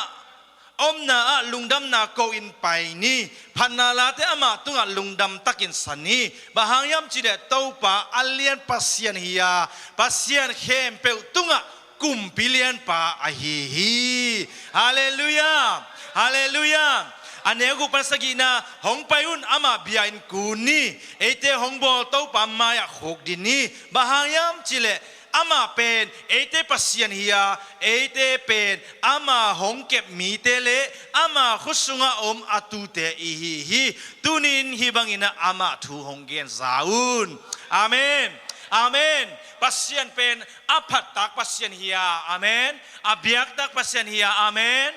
om na lungdam na ko in pai ni phanala te ama tunga lungdam takin sani bahangyam chide topa alien pasien hiya pasien khem pe tunga kumpilian pa ahi hallelujah hallelujah anegu pasagina hong payun ama biain kuni ete hongbol topa maya khok dini bahangyam chile ama pen ete pasien hiya ete pen ama hong kep mi tele ama khusunga om atute hi tunin hibangina ama thu honggen zaun amen amen pasien pen aphat tak pasien hiya amen abiak tak pasien hiya amen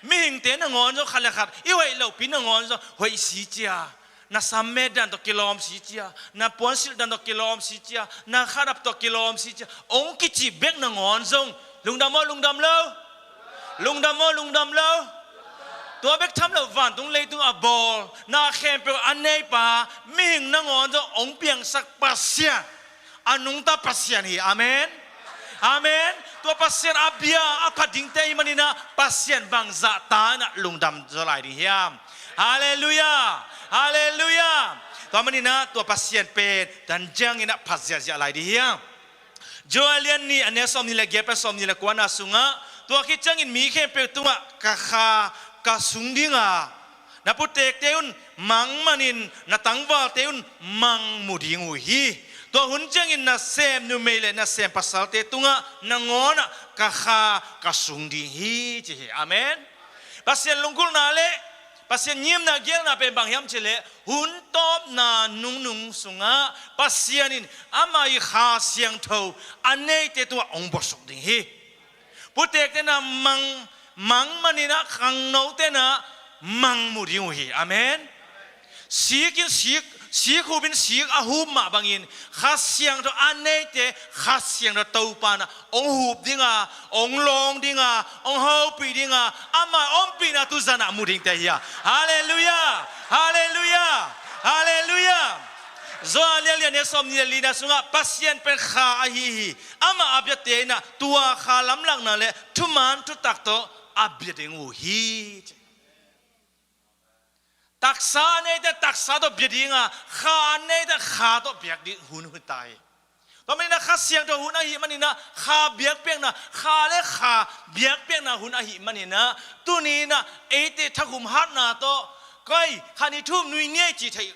mi hing te na ngon zo khala khat iwai lo pin na ngon zo hoi si chia na samme dan to kilom si chia na ponsil dan to kilom si chia na kharap to kilom si chia ong ki chi bek na ngon zong lungdam mo lungdam lo lungdam mo lungdam loตัวเบกทำแล้ววันตรงเลยตรงอบอลนาแคมเปอันไหนป่าไม่หิงนางอนจะองเปียงสักปัสเซียนอันนุงตาปัสเซียนฮีอาเมนอาเมนตัวปัสเซียนอาเบียอาพัดดิ่งเตยมันนี่นะปัสเซียนบางจะตานะลุงดำจะไหลดิฮิมฮาเลลูยาฮาเลลูยาตัวมันนี่นะตัวปัสเซียนเป็นดันจังนี่นะปัสเซียนจะไหลดิฮิมจอเลียนนี่อันนี้สมนี่แหละเก็บไปสมนี่แหละกวนอาสุงะตัวคิดจังอินมีแค่เปตัวกะคากะสุงดิงาna putek teun mang manin na tangwa teun mang muding uhi to hunjang in na sem nu mele na sem pasal te tunga na ngona ka kha ka sung di hi chi amen pasien lungkul na le pasien nyim na gel na pe bang yam chele hun top na nung nung sunga pasienin amai kha siang tho anei te tu ong bosuk ding hi putek te na mang manina khang no te na mang muding uhi amen sikin sik hubin sik ahum ma bangin khasyang to anei te khasyang to taupa na ong hub dinga ong long dinga ong hopi dinga ama ompi na tu zana muding te ya hallelujah hallelujah hallelujah zo alia ne som ni lina sunga pasien pen kha ahi ama abyate na tua kha lam lang na le thuman tu tak to abyading uhi taksa ne de taksa to biadinga kha ne de kha to biak di hun hu tai to manina kha siang to hun a hi manina kha biak pek na kha le kha biak pek na hun a hi manina tu ni na ete thakum hat na to kai khani thum nui ne chi thai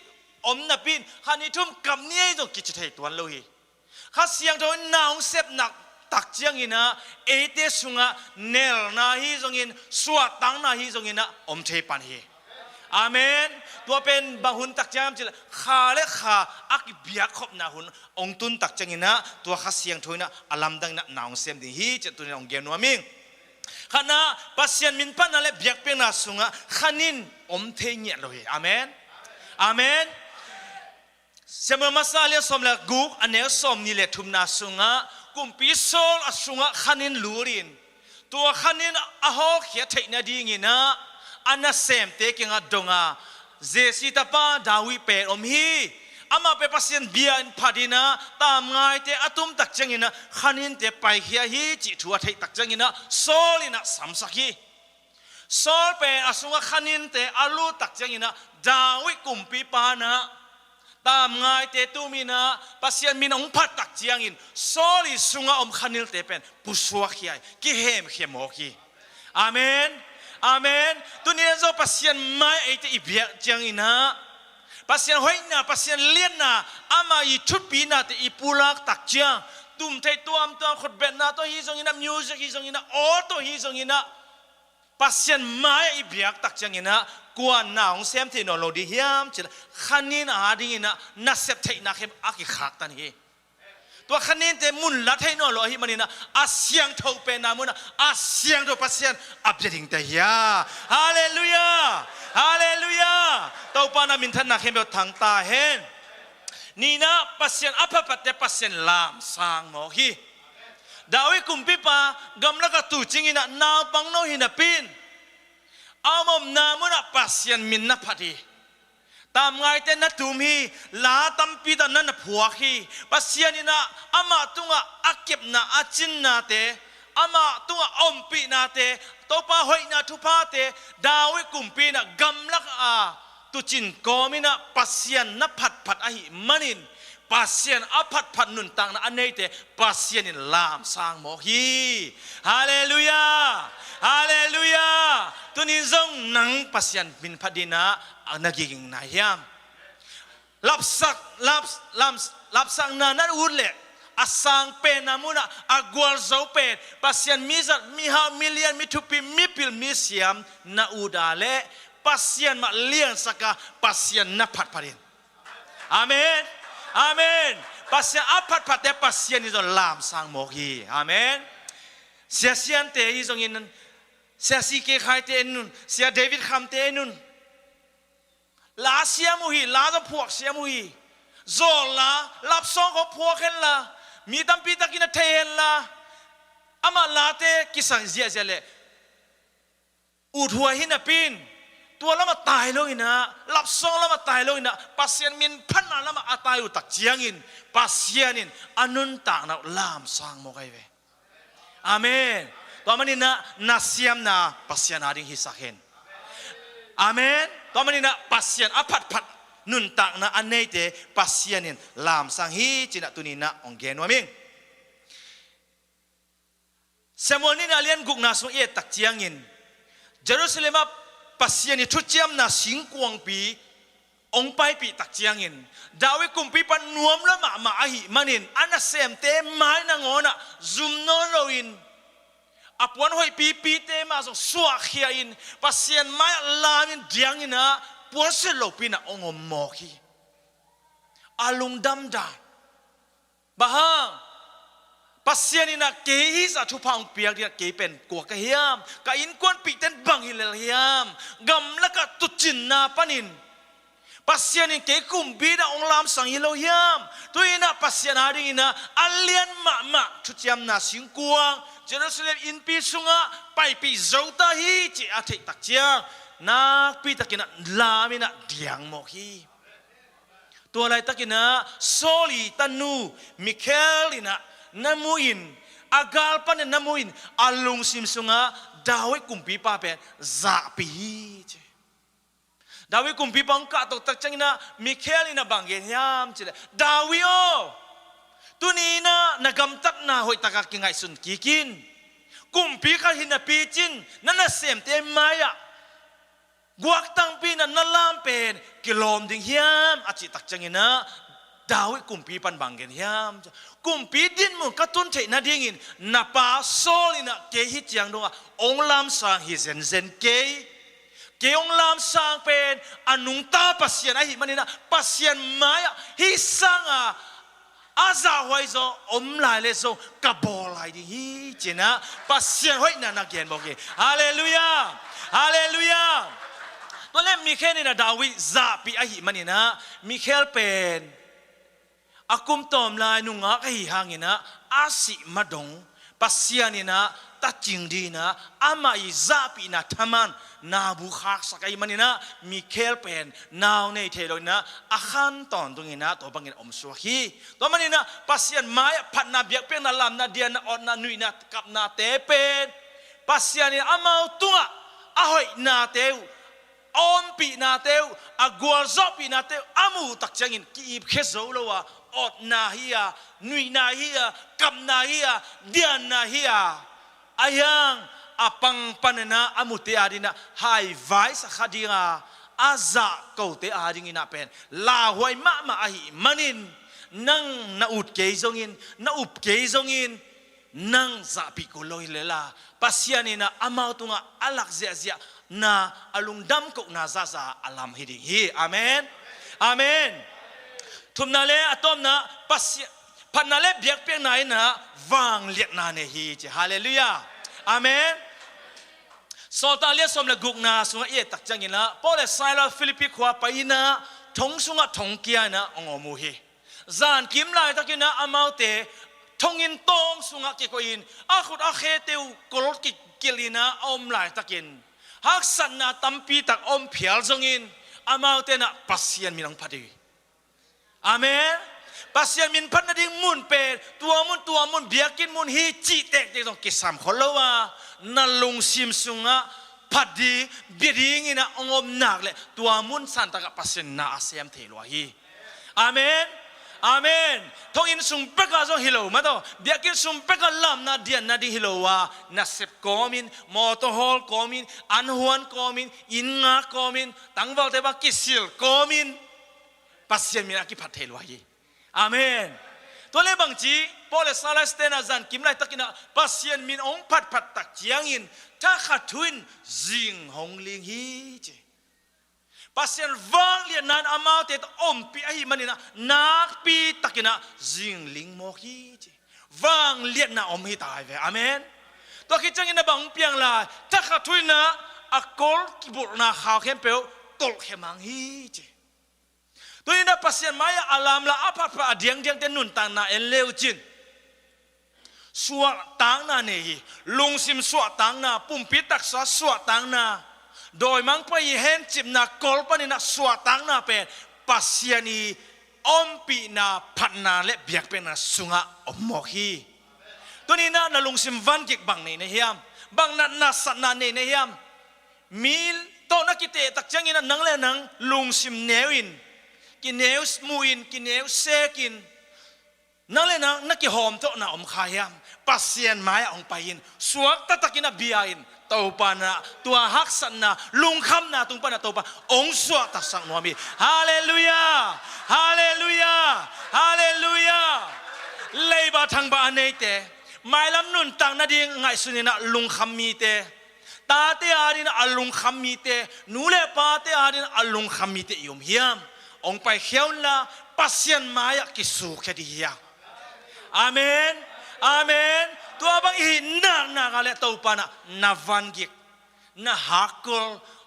om na pin khani thum kam ne zo ki chi thai tuan lo hi kha siang to naung sep nak tak chiang ina ete sunga nel na hi zongin suwa tang na hi zongin na om the pan hiอาเมนตัวเป็นบางหุ่นตักจามจิละขาและขาอักเบียกขบนาหุ่นองตุนตักจังนะตัวข้าเสียงถอยนะอลัมดังนะนาวเสียมดีฮีจะตัวนี้องเกนัวมิงขณะปัสยันมินปันนั่นแหละเบียกเป็นนาสุงะขันินอมเทียนเลยอาเมนอาเมนเสมอมาซาเลียสมละกุกอันเนี้ยสมนี่แหละทุมนาสุงะกุมปีโซลอสุงะขันินลูรินตัวขันินอาหอกเขียเทนดีงี้นะอันนั้นเซมเตกิงอัดดงาเจสิตาปาดาวิเปอมฮีอามาเปปัสยันเบียนพัดินะตามง่ายเตอตุมตักจังอินะขันินเตไปเฮียฮีจิทัวเทตักจังอินะโซลินะสัมสักฮีโซลเปอสุงะขันินเตอาลูตักจังอินะดาวิกุมปีปานะตามง่ายเตตุมินะปัสยันมินองพัดตักจังอินโซลิสุงะอมขันินเตเป็นปุสวะฮีกิเฮมเขมโอฮีอาเมนอาเมนตัวนี้เราปัสยันไม่ไอจะอิบยจังอินะปัสยันหอยนะปัสยันเลี้ยนนะอามาอีชุดปีนะแต่อีปูลักตักจังตุ่มไทยตัวมตัวขดเบ็ดนะตัวฮีซงอินะมิวสิกฮีซงอินะโอ้ตัวฮีซงอินะปัสยันไม่อิบยตักจังอินะกวนหนาวเซมเทนอโลดีเฮียมจิละขันนินอาดิอินะนัสเซปเทนักเฮมอากิขักตันฮีตัวขันนินเตมุนลัดให้นอโลหิมันนี่นะอาเซียงทูเป็นนามุนะอาเซียงตัวปัสยันอับเดดิงเตียฮาเลลูยาฮาเลลูยาตัวปานามินทันนักเฮมเบลทางตาเห็นนี่นะปัสยันอัปปัตเตปัสยันลามสางโมฮีดาวิกุมปิปากำลังกตูจิงินะนาบังโนหินะปินอามอมนามุนะปัสยันมินนะพัดีตามไงเต้นนัดทุ่มฮีลาตัมปีตานันผัวฮีปัสยานินะอามาตุงะอักเก็บนะอาจินนาเตอามาตุงะอมปีนาเตโตปาหอยนาทุพาเตดาวิกุมปีนะกำลักตุจินกอมินะปัสยานนับผัดอหิมันินปัสยานอผัดนุนตังนะอันนี้เตปัสยานินลามสร้างโมฮีฮาเลลูยาฮาเลลูยาตัวนี้จงนังปัสยันบินพัดินะนักยิงนายามรับสักนานัดอุดเล่อาสังเป็นนามุนะอากวลโซเป็นปัสยันมิจัดมิฮามิเลียนมิทุปีมิปิลมิเซียมนาอุดาเล่ปัสยันมาเลี้ยงสักปัสยันนับผัดพัดินอาเมนอาเมนปัสยันอับผัดแต่ปัสยันนี่จะลามสังโมกีอาเมนเสียเสียนเตยตรงนี้เสียซีเกขายเตนุนเสียเดวิดคำเตนุน ลาเสียมุฮีลาจะพวกเสียมุฮีโซลาลับซองของพวกเห็นละมีตั้มปีตะกินเทนละอามาลาเตกิสังเสียเสียเลยอุดหัวหินปีนตัวละมาตายเลยนะลับซองละมาตายเลยนะปัสเซียนมินพันนะละมาอาตายอุตักเจียงินปัสเซียนินอนุนตานะลามสังโมกัยเวอาเมนตัวมันนี่นะนัสยามนะปัสเซียนอาดิงฮิสักเห็นอาเมนตัวมันนี่นะปัสเซียนอภัดพัดนุนตากนะอันนี้เตปัสเซียนินลามสังฮีจินะตุนีนะองเกนวามิงสมุนีนะเลียนกุกนาสุเอตักเจียงินเยรูซาเล็มปัสเซียนิทุจยมนะสิงกวงปีองไปปีตักเจียงินดาวิกุมปีปันนวมละมาอหิมันินอันนั้นเซมเตไม้นางอนะซุมโนโรอินอปวนหอยปีเตมาส่งสวกเขียอินปัสเซียนไม้ลามินเดียงอินนะปวนเสลปีนะองอมอกีอาลุงดำดาบ้าปัสเซียนินะเกฮิสะทุพังเปียกเนี่ยเกเป็นกัวกะเฮียมกะอินกวนปีเต็นบังฮิเลเฮียมกำละกะตุจินนาปนินปัสเซียนิเกกุมบีนะองลามสังฮิโลเฮียมตุยนะปัสเซียนาดินะอัลเลียนมาทุจยมนาสิงกวงเยรูซาเล็มอินปีสุงะไปปีโจตาฮีจิอาเทตักเจียนักปีตะกินะลามินะเดียงโมฮีตัวอะไรตะกินะโซลีตันูมิเคลินะnamuin agal pa na namuin alung simsunga dawi kumpi pa pen zapi dawi kumpi pang katok takchang na Michael ina banggen yam chile dawi o tunina nagamtak na hoy takakingay sun kikin kumpi ka hinapichin na nasem te maya guak tang pina nalampen kilom ding yam achi takchang ina dawi kumpi pan banggen yam kumpi din mo katun che na dingin na pa solina ke hit yang donga ong lam sang hi zen ke ong lam sang pen anung ta pasien ai manina pasien maya hi sanga aza hoi zo om lai le zo kabol ai di hi chena pasien hoi na gen boge hallelujah hallelujah to le Michael ni na dawi za pi ai manina Michael pen akum tom lai nunga kahi hangina asi madong pasianina tachingdina ama izapi na taman na bukhak sakai manina Michael pen naw nei theloina akhan ton tungina to bangin omsuhi to manina pasian mai phatna biak pe na lam na dian na on na nui na kap na te pen pasiani amau tunga ahoi na teu ompi na teu agwal zopi na teu amu takchangin ki khezo lowa ot na hiya nui na hiya kam na hiya dian na hiya ayang apang panana amute adina hai vai sa khadinga aza kote adingina pen la hoi ma ahi manin nang na ut ke zongin na up ke zongin nang za pikoloi lela pasianina amau tunga alak zia na alungdam ko na zaza alam hiding hi amen amen tumnale atom na pasya panale biak pe nai na wang liet na ne hi che hallelujah amen so ta le som la guk na sunga ye tak changin la pole saila philippi khwa paina thong sunga thong kia na ongomu hi zan kim lai takina amaute thongin tong sunga ke ko in akhut akhe teu kolot ki kilina om lai takin hak san na tampi tak om phial zongin amaute na pasien minang phadi amen pasien min phan na ding mun pe tua mun biakin mun hi chi tek te dong kisam kholowa na lung sim sunga phadi biring ina ongom nak le tua mun san ta ka pasien na asem thelo hi amen amen thong in sung peka zo hilo ma to biakin sung peka lam na dian na di hilowa na sep komin motorhol komin anhuan komin inga komin tangwal te ba kisil komin pasien min aki phathel wa hi amen to le bangchi pole salastena zan kimlai takina pasien min ong phat tak chiangin ta khathuin jing hongling hi che pasien wang lian nan amau te om pi ai manina nak pi takina jing ling mo hi che wang lian na om hi tai ve amen to ki changin na bang piang la ta khathuin na akol kibur na khaw khem pe ตลเข้มังฮีจีตัวนี้นะปัสยานมายาอารามละอาพัดพระเดียงเตนุนต่างนาเอ็นเลวจินสวดต่างนาเนี่ยลุงซิมสวดต่างนาปุ่มปิตักษาสวดต่างนาโดยมังไปเห็นจิมนากอลปนินะสวดต่างนาเป็นปัสยานีอมปีนาพันนาและเบียกเป็นนาสุงะอมโมฮีตัวนี้นะนาลุงซิมวันกิกบังในเฮียมบังนัดนาสันนาในเฮียมมีโตนักกิเตตักจังยินนังเลนังลุงซิมเนวินกินเนวสมูอินกินเนวเซกินนั่นเลยนะนักกิหอมโตน่ะอมขายามปัสยานไม้องไปยินสวกตะตะกินเบียอินตัวปานะตัวฮักสันนะลุงคำนะตุงปานะตัวปาองสวกตักสังนวมีฮาเลลูยาฮาเลลูยาฮาเลลูยาเลยบาทางบาเนเตไม่ลำนุนต่างนาดีไงสุนีนะลุงคำมีเตตาเตอารินอลุงคำมีเตนูเลปาเตอารินอลุงคำมีเตยมเฮียมองไปเขียวละปัสยานมายกิสุขดียาอาเมนอาเมนตัวบางอีนักอะไรตัวปานะนาวันกิกนาฮักกล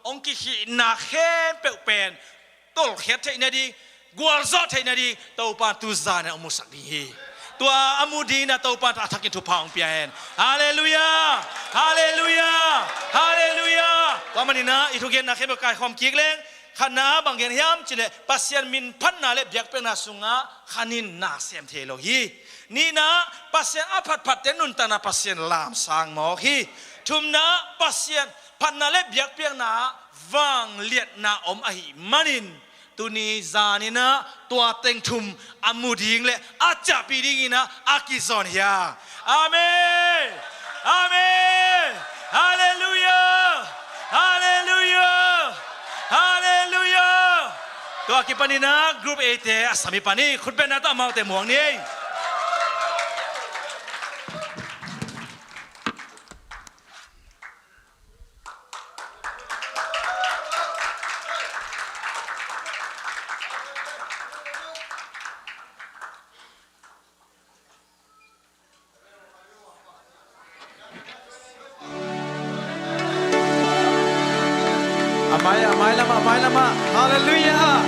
องกิขีนาเข้มเปเป็นตัวเขียดเทนดีกัวซอเทนดีตัวปาตุซานะอมุสักดีตัวอามูดีนะตัวปาตาทักกินทุพางเปียนฮาเลลูยาฮาเลลูยาฮาเลลูยาตัวมันนี่นะอีทุกเย็นนะเข้มกายความกิกเล้งขณะบางอย่างยามจิเลปัสยานมินพันนาเล็บยักเป็นนาสุงะขานินนาเสียมเทโลฮีนี่นะปัสยานอภัดพัดเตนุนตานาปัสยานลามสางหมอฮีทุมนะปัสยานพันนาเล็บยักเปียงนาวังเลียดนาอมอหิมันินตุนีจานินะตัวเต็งทุมอามูดิงเลอาจับปีดิงินะอากิซอนยาอาเมนอาเมนฮาเลลูยาฮาเลลูยาฮาเลลูยาตัวกิปนินะกรุ๊ปเอเตอสามีปานีคุณเป็นนักต่อมาแต่หมวงนี้amai lama hallelujah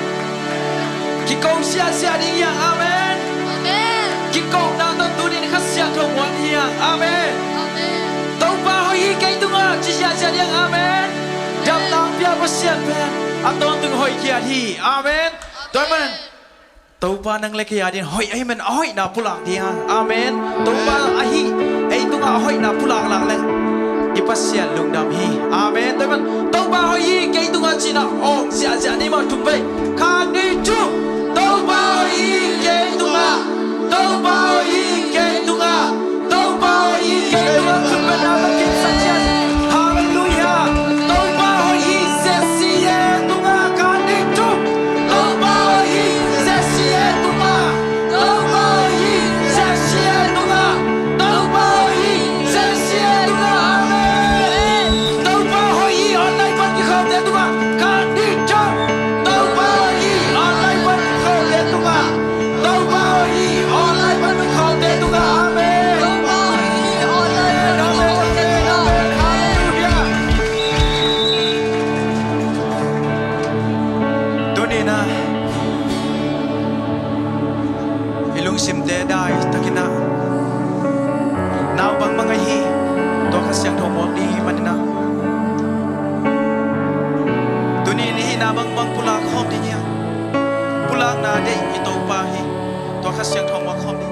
kikong sia ding yang amen Amen. kikong nang ton tu ni khasia thong wan hiang amen Amen. tong pa hoi kai tu nga chi sia ding amen dam tang pia ko sian pen aton tung hoi kia thi amen toy man tàu pa nang le kia din hoi ai man hoi na pulak dia amen tàu pa ahi ai tu nga hoi na pulak lang le ipasian lungdam hi amen toy man tàu pa hoi kai tu nga chi na ong sia ni ma tu pe khan ni chu tàu pa hoi kai tu nga tàu pa hoi kai tu nga tàu pa hoi kai tu nga tu pe na ma ki sa sia hallelujah tàu pa hoi se sia tu nga khan ni chu tàu pa hoi se sia tu nga tàu pa hoi se sia tu nga tàu pa hoi se sia tu nga amen tàu pa hoi online pan ki kham de tu nga khan ni chu tàu pa hoi online pan ki kham de tu nga tàu pa hoi online pan ki kham de tu nga amen Tàu pa hoi online pan ki kham de tu nga. hallelujah Tunina ilung simte dai takina naw bang mga hi to kasyang thomok di manina Tunini na bang pulak khom di niya pulak na de ito pa hi to kasyang thomok khom di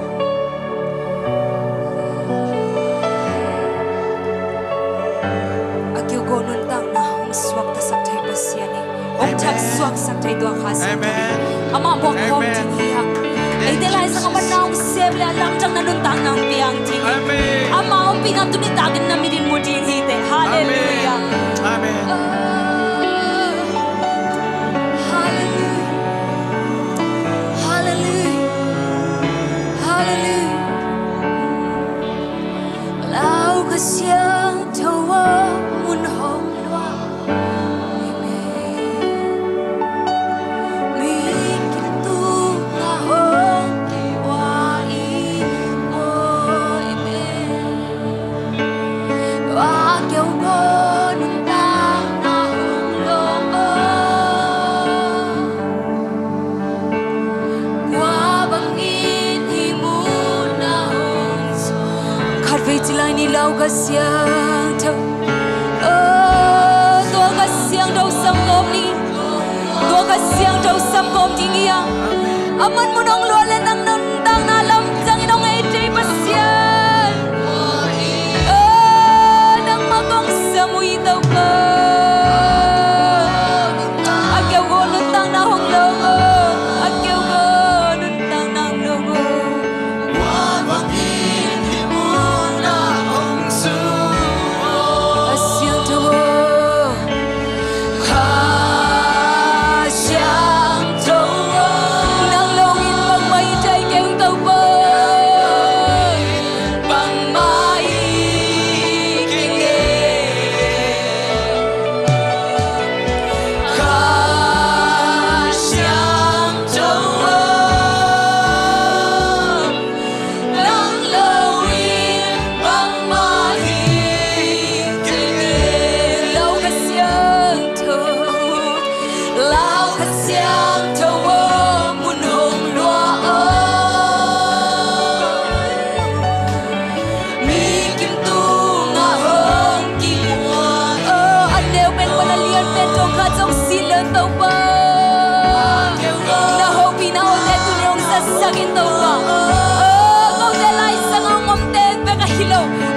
Agyo gonun tang na hong swak ta sak thai pasiani. Ong chak swak sak thai dua khas. Amen. Ama bong khom Amen. ting hiak. Ai te lai sa kapan na ong seb le lam chang na nun tang nang piang ting. Amen. Ama ong pingam tu ni tagin na midin mo din hi te. Hallelujah. Amen Hallelujah. Hallelujah. Hallelujah. Lau ka siang tawa mun hong lua. Mi kim tu la hong ki wa i mo amen. Wa kêu go nun ta na 起来你老个乡头，多个乡头三公里，多个乡头三公里呀，阿门不能乱来能当那lâm chẳng nong ai chơi bát xiang, nang magong samui tàu bờ, a kêu go nun tang na hong lo, a kêu go nun tang na lo go.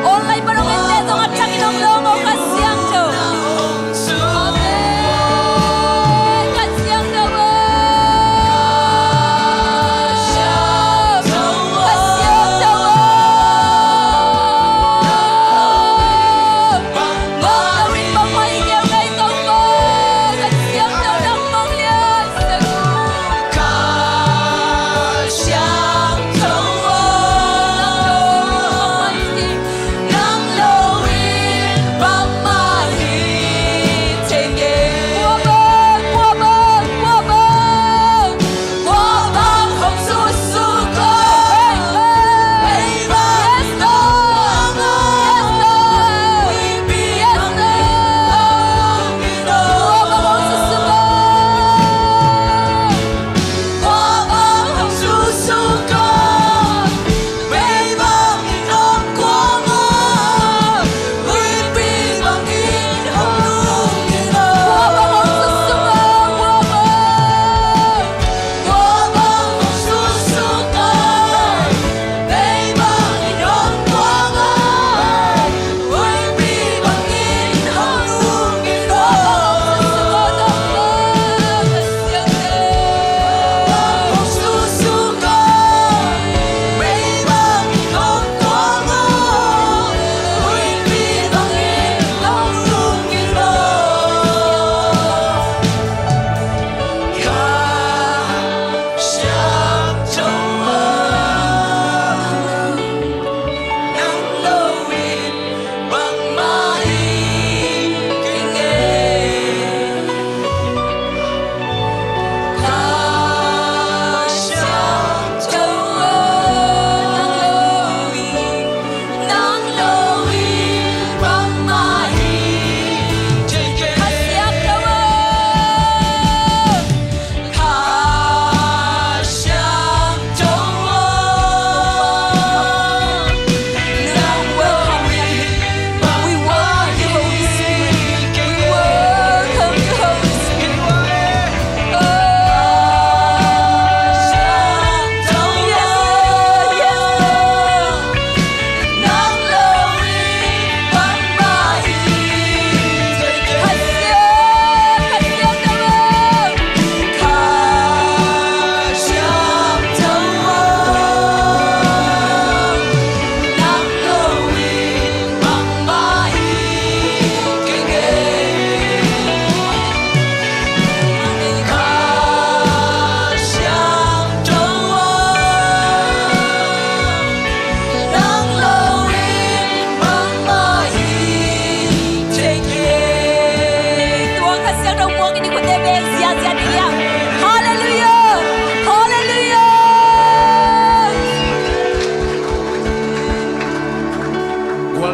Online parang ente tong atsak inong longo kasyang to. Amen. Kasyang to. Kasyang to. Ngawin bang maigaw kay tong mo. Kasyang to ng mong liyan. Kasyang to.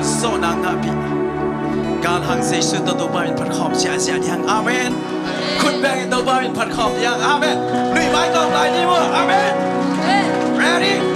So nang napi gal hang se su to ba min phat khom sia sia yang amen kun bang to ba min phat khom yang amen lui mai tong lai ni mo amen ready